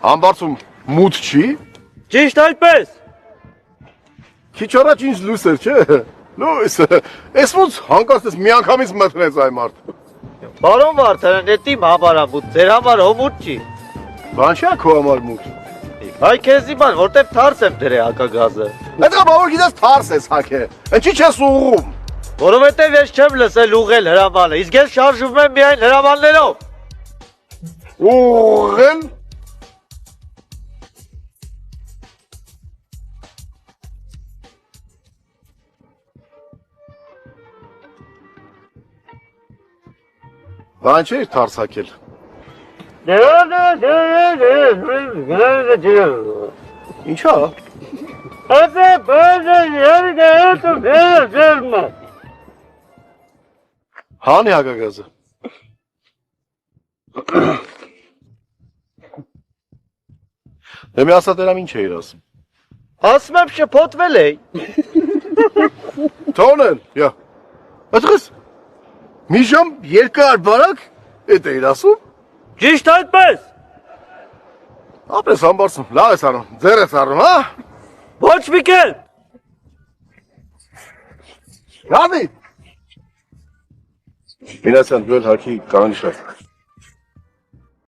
Համբարձում մութ չի։ Ճիշտ այդպես։ Քիչ առաջ ինձ լույս էր, չէ։ Լույս։ Էս ոնց հանկարծ ես միանգամից մտնեց այ մարդ։ Բարոն Վարդանյան, դա իմ համար է մութ, ձեր համար հոմուտ չի։ Բան չէ քո համար մութ։ Հայ քեզի բան, որտեվ թարս եմ դրե հակագազը։ Դա բավոր գիտես թարս ես հակե։ Ինչի՞ չես ուղում։ Որովհետև ես չեմ լսել ուղղել հրամանը, իսկ ես շարժվում եմ միայն հրամաններով։ Ուղղել։ Բան չէ թարս հակել։ Ինչա։ Հանի հակագազը։ Դե մի ասա դերամ ինչ էիր ասում։ Ասում եմ շփոթվել էի։ Թոնեն, յա։ Այդպես մի ժամ երկար բարակ էդ էիր ասում։ Ճիշտ այդպես։ Ապրես համբարձում, լավ ես անում, ձեր ես առնում, հա։ Ոչ մի կերպ։ Լավի։ Մինասյան դու էլ հակի կանիշ ես։